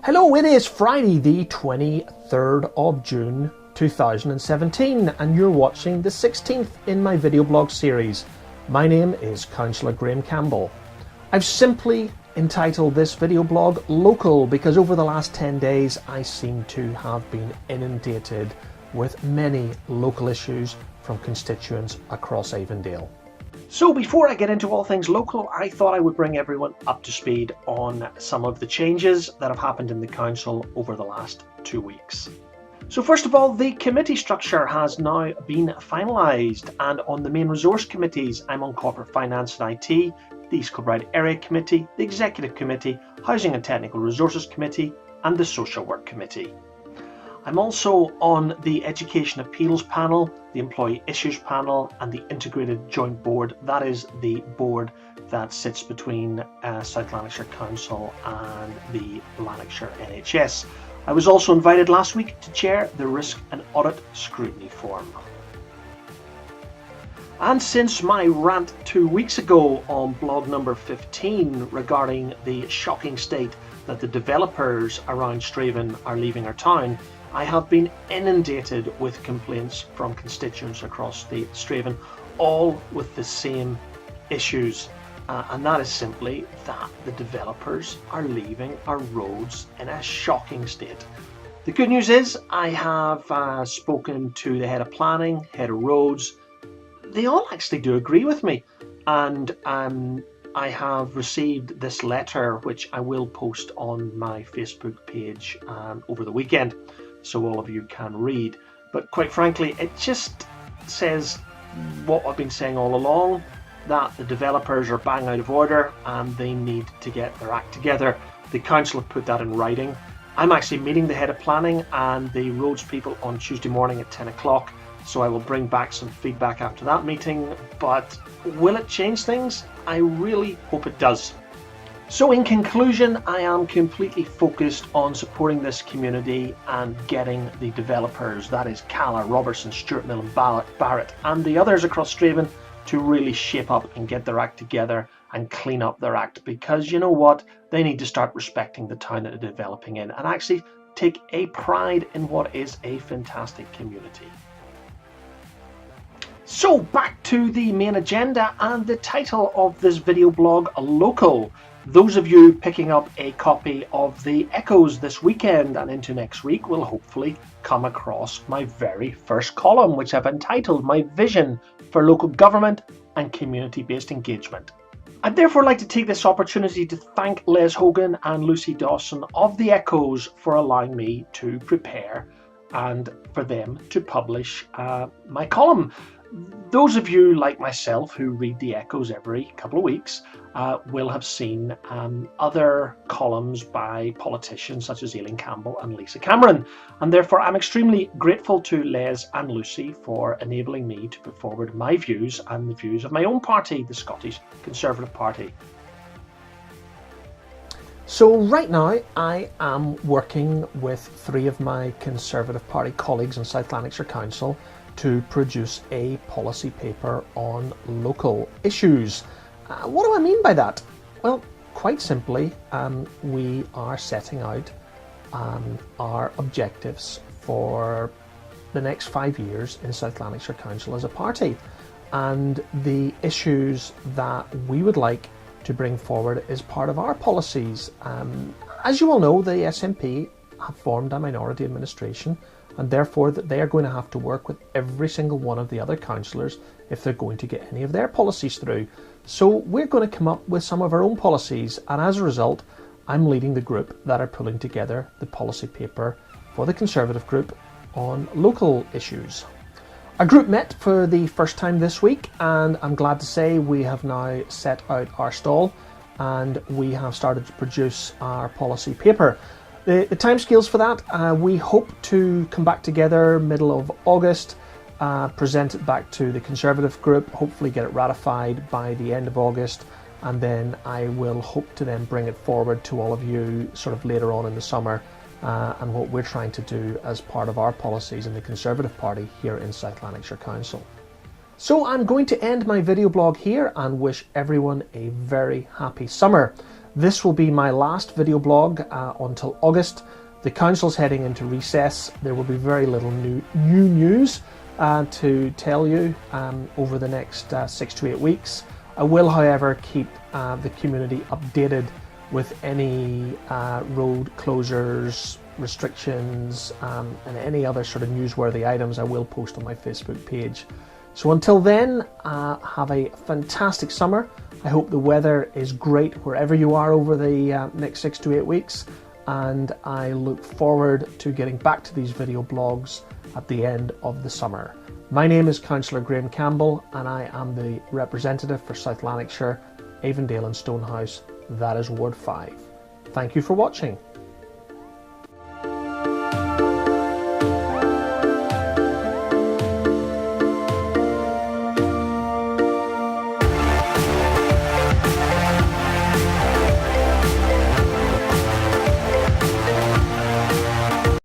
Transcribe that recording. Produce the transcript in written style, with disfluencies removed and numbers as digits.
Hello, it is Friday the 23rd of June 2017 and you're watching the 16th in my video blog series. My name is Councillor Graham Campbell. I've simply entitled this video blog Local because over the last 10 days I seem to have been inundated with many local issues from constituents across Avondale. So before I get into all things local, I thought I would bring everyone up to speed on some of the changes that have happened in the council over the last 2 weeks. So first of all, the committee structure has now been finalised, and on the main resource committees I'm on Corporate Finance and IT, the East Kilbride Area Committee, the Executive Committee, Housing and Technical Resources Committee and the Social Work Committee. I'm also on the Education Appeals Panel, the Employee Issues Panel and the Integrated Joint Board. That is the board that sits between South Lanarkshire Council and the Lanarkshire NHS. I was also invited last week to chair the Risk and Audit Scrutiny Forum. And since my rant 2 weeks ago on blog number 15 regarding the shocking state that the developers around Straven are leaving our town, I have been inundated with complaints from constituents across the Straven, all with the same issues, and that is simply that the developers are leaving our roads in a shocking state. The good news is I have spoken to the head of planning, head of roads. They all actually do agree with me, and I have received this letter which I will post on my Facebook page over the weekend so all of you can read. But quite frankly, it just says what I've been saying all along, that the developers are bang out of order and they need to get their act together. The council have put that in writing. I'm actually meeting the head of planning and the roads people on Tuesday morning at 10 o'clock. So I will bring back some feedback after that meeting, but will it change things? I really hope it does. So in conclusion, I am completely focused on supporting this community and getting the developers, that is Calla, Robertson, Stuart Mill and Barrett and the others across Straven, to really shape up and get their act together and clean up their act, because you know what, they need to start respecting the town that they're developing in and actually take a pride in what is a fantastic community. So back to the main agenda and the title of this video blog, Local. Those of you picking up a copy of the Echoes this weekend and into next week will hopefully come across my very first column, which I've entitled My Vision for Local Government and Community-Based Engagement. I'd therefore like to take this opportunity to thank Les Hogan and Lucy Dawson of the Echoes for allowing me to prepare and for them to publish my column. Those of you like myself who read the Echoes every couple of weeks will have seen other columns by politicians such as Aileen Campbell and Lisa Cameron, and therefore I'm extremely grateful to Les and Lucy for enabling me to put forward my views and the views of my own party, the Scottish Conservative Party. So right now I am working with 3 of my Conservative Party colleagues in South Lanarkshire Council to produce a policy paper on local issues. What do I mean by that? Well, quite simply, we are setting out our objectives for the next 5 years in South Lanarkshire Council as a party, and the issues that we would like to bring forward as part of our policies. As you all know, the SNP have formed a minority administration, and therefore that they are going to have to work with every single one of the other councillors if they're going to get any of their policies through. So we're going to come up with some of our own policies, and as a result I'm leading the group that are pulling together the policy paper for the Conservative group on local issues. Our group met for the first time this week, and I'm glad to say we have now set out our stall and we have started to produce our policy paper. The timescales for that, we hope to come back together middle of August, present it back to the Conservative group, hopefully get it ratified by the end of August, and then I will hope to then bring it forward to all of you sort of later on in the summer, and what we're trying to do as part of our policies in the Conservative Party here in South Lanarkshire Council. So I'm going to end my video blog here and wish everyone a very happy summer. This will be my last video blog until August. The council's heading into recess. There will be very little new news to tell you over the next 6 to 8 weeks. I will, however, keep the community updated with any road closures, restrictions, and any other sort of newsworthy items I will post on my Facebook page. So until then, have a fantastic summer. I hope the weather is great wherever you are over the next 6 to 8 weeks, and I look forward to getting back to these video blogs at the end of the summer. My name is Councillor Graham Campbell, and I am the representative for South Lanarkshire, Avondale and Stonehouse. That is Ward 5. Thank you for watching.